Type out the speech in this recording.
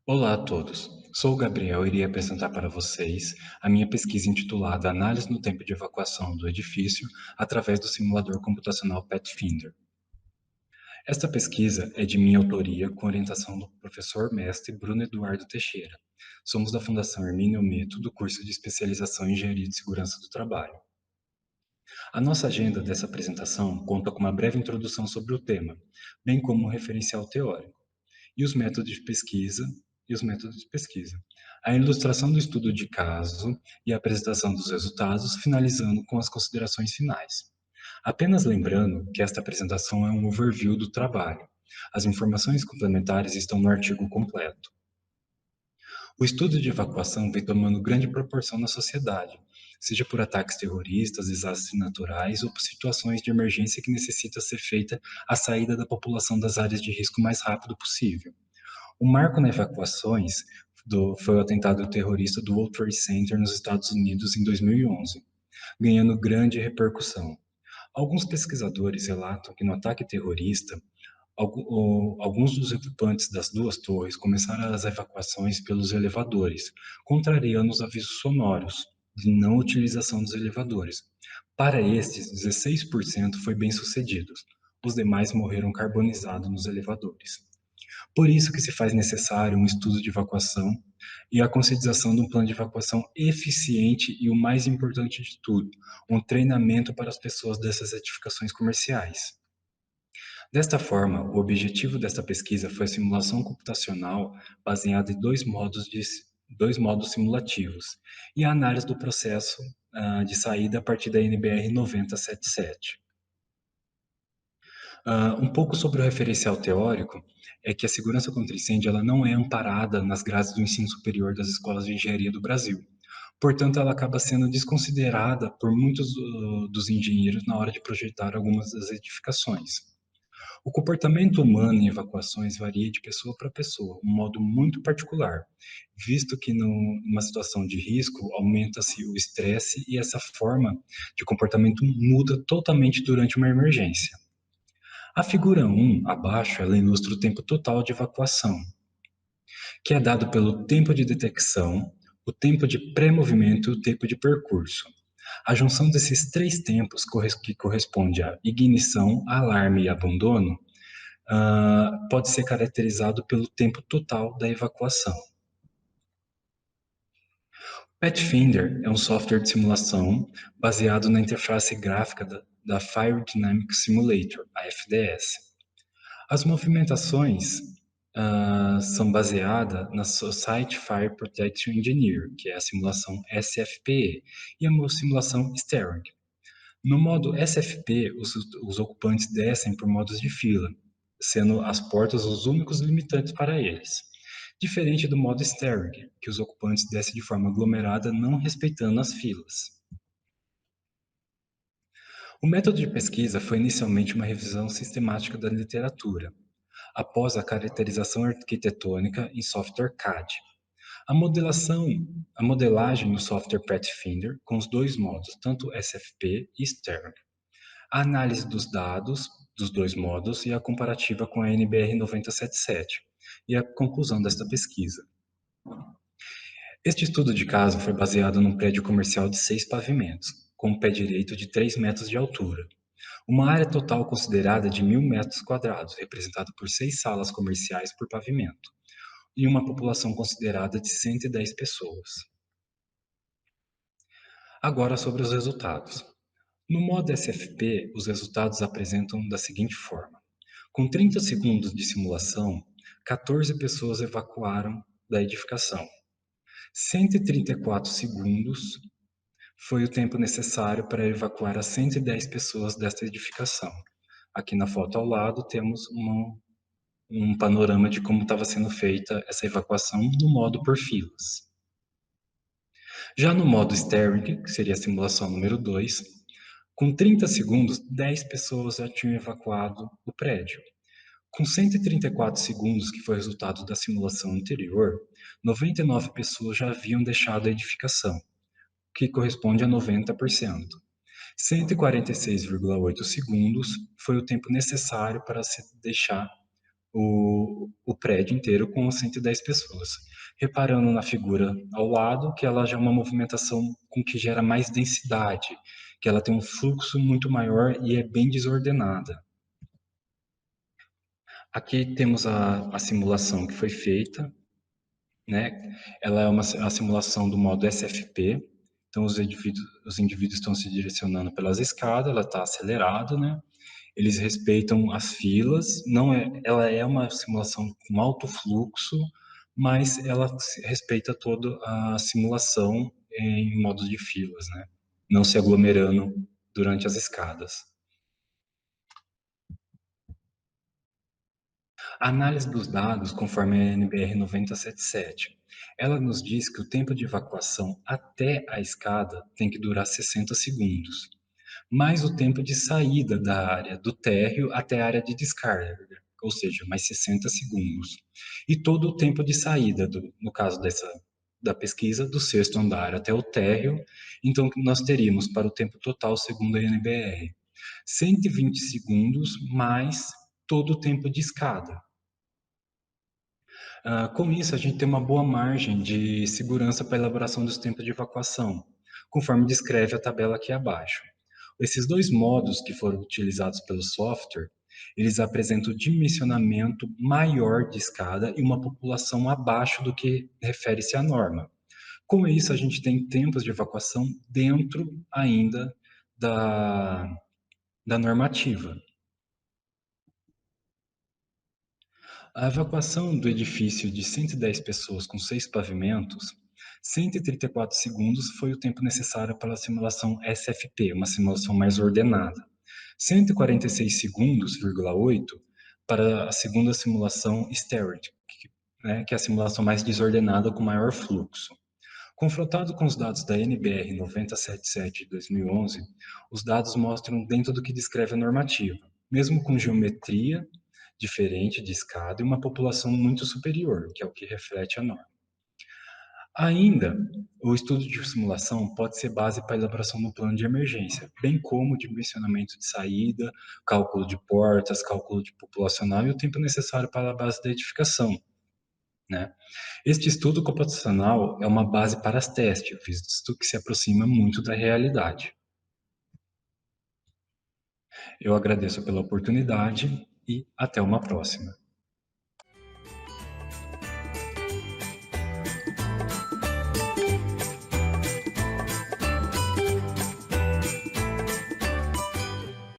Olá a todos. Sou o Gabriel e irei apresentar para vocês a minha pesquisa intitulada Análise no tempo de evacuação do edifício através do simulador computacional Pathfinder. Esta pesquisa é de minha autoria com orientação do professor mestre Bruno Eduardo Teixeira. Somos da Fundação Hermínio Meto, do curso de especialização em Engenharia de Segurança do Trabalho. A nossa agenda dessa apresentação conta com uma breve introdução sobre o tema, bem como um referencial teórico e os métodos de pesquisa a ilustração do estudo de caso e a apresentação dos resultados, finalizando com as considerações finais. Apenas lembrando que esta apresentação é um overview do trabalho. As informações complementares estão no artigo completo. O estudo de evacuação vem tomando grande proporção na sociedade, seja por ataques terroristas, desastres naturais ou por situações de emergência que necessita ser feita a saída da população das áreas de risco o mais rápido possível. O marco nas evacuações foi o atentado terrorista do World Trade Center nos Estados Unidos em 2011, ganhando grande repercussão. Alguns pesquisadores relatam que no ataque terrorista, alguns dos ocupantes das duas torres começaram as evacuações pelos elevadores, contrariando os avisos sonoros de não utilização dos elevadores. Para estes, 16% foi bem sucedidos. Os demais morreram carbonizados nos elevadores. Por isso que se faz necessário um estudo de evacuação e a conscientização de um plano de evacuação eficiente e, o mais importante de tudo, um treinamento para as pessoas dessas edificações comerciais. Desta forma, o objetivo desta pesquisa foi a simulação computacional baseada em dois modos simulativos e a análise do processo de saída a partir da NBR 9077. Um pouco sobre o referencial teórico é que a segurança contra incêndio ela não é amparada nas grades do ensino superior das escolas de engenharia do Brasil. Portanto, ela acaba sendo desconsiderada por muitos dos engenheiros na hora de projetar algumas das edificações. O comportamento humano em evacuações varia de pessoa para pessoa, um modo muito particular, visto que numa situação de risco aumenta-se o estresse e essa forma de comportamento muda totalmente durante uma emergência. A figura 1, abaixo, ela ilustra o tempo total de evacuação, que é dado pelo tempo de detecção, o tempo de pré-movimento e o tempo de percurso. A junção desses três tempos, que corresponde a ignição, alarme e abandono, pode ser caracterizado pelo tempo total da evacuação. Pathfinder é um software de simulação baseado na interface gráfica da Fire Dynamic Simulator, a FDS. As movimentações são baseadas na Society Fire Protection Engineer, que é a simulação SFPE, e a simulação Steering. No modo SFP, os ocupantes descem por modos de fila, sendo as portas os únicos limitantes para eles. Diferente do modo Steering, que os ocupantes descem de forma aglomerada, não respeitando as filas. O método de pesquisa foi inicialmente uma revisão sistemática da literatura, após a caracterização arquitetônica em software CAD. A modelagem no software Pathfinder com os dois modos, tanto SFP e Stern. A análise dos dados dos dois modos e a comparativa com a NBR 9077 e a conclusão desta pesquisa. Este estudo de caso foi baseado num prédio comercial de 6 pavimentos, com um pé direito de 3 metros de altura. Uma área total considerada de 1.000 metros quadrados, representada por 6 salas comerciais por pavimento, e uma população considerada de 110 pessoas. Agora sobre os resultados. No modo SFP, os resultados apresentam da seguinte forma. Com 30 segundos de simulação, 14 pessoas evacuaram da edificação. 134 segundos foi o tempo necessário para evacuar as 110 pessoas desta edificação. Aqui na foto ao lado temos um panorama de como estava sendo feita essa evacuação no modo por filas. Já no modo Steering, que seria a simulação número 2, com 30 segundos, 10 pessoas já tinham evacuado o prédio. Com 134 segundos, que foi o resultado da simulação anterior, 99 pessoas já haviam deixado a edificação, que corresponde a 90%. 146,8 segundos foi o tempo necessário para se deixar o prédio inteiro com 110 pessoas. Reparando na figura ao lado, que ela já é uma movimentação com que gera mais densidade, que ela tem um fluxo muito maior e é bem desordenada. Aqui temos a simulação que foi feita, né? Ela é a simulação do modo SFP. Então, os indivíduos estão se direcionando pelas escadas, ela está acelerada, né? Eles respeitam as filas, não é, ela é uma simulação com alto fluxo, mas ela respeita toda a simulação em modo de filas, né? Não se aglomerando durante as escadas. A análise dos dados, conforme a NBR 9077, ela nos diz que o tempo de evacuação até a escada tem que durar 60 segundos, mais o tempo de saída da área do térreo até a área de descarga, ou seja, mais 60 segundos. E todo o tempo de saída, no caso da pesquisa, do sexto andar até o térreo, então nós teríamos para o tempo total, segundo a NBR, 120 segundos mais todo o tempo de escada. Com isso, a gente tem uma boa margem de segurança para a elaboração dos tempos de evacuação, conforme descreve a tabela aqui abaixo. Esses dois modos que foram utilizados pelo software, eles apresentam dimensionamento maior de escada e uma população abaixo do que refere-se à norma. Com isso, a gente tem tempos de evacuação dentro ainda da, da normativa. A evacuação do edifício de 110 pessoas com 6 pavimentos, 134 segundos foi o tempo necessário para a simulação SFP, uma simulação mais ordenada. 146 segundos, 8, para a segunda simulação Stereo, né, que é a simulação mais desordenada com maior fluxo. Confrontado com os dados da NBR 9077 de 2011, os dados mostram dentro do que descreve a normativa, mesmo com geometria diferente de escada e uma população muito superior, que é o que reflete a norma. Ainda, o estudo de simulação pode ser base para a elaboração do plano de emergência, bem como dimensionamento de saída, cálculo de portas, cálculo de populacional e o tempo necessário para a base da edificação, né? Este estudo computacional é uma base para as testes, visto que se aproxima muito da realidade. Eu agradeço pela oportunidade e até uma próxima.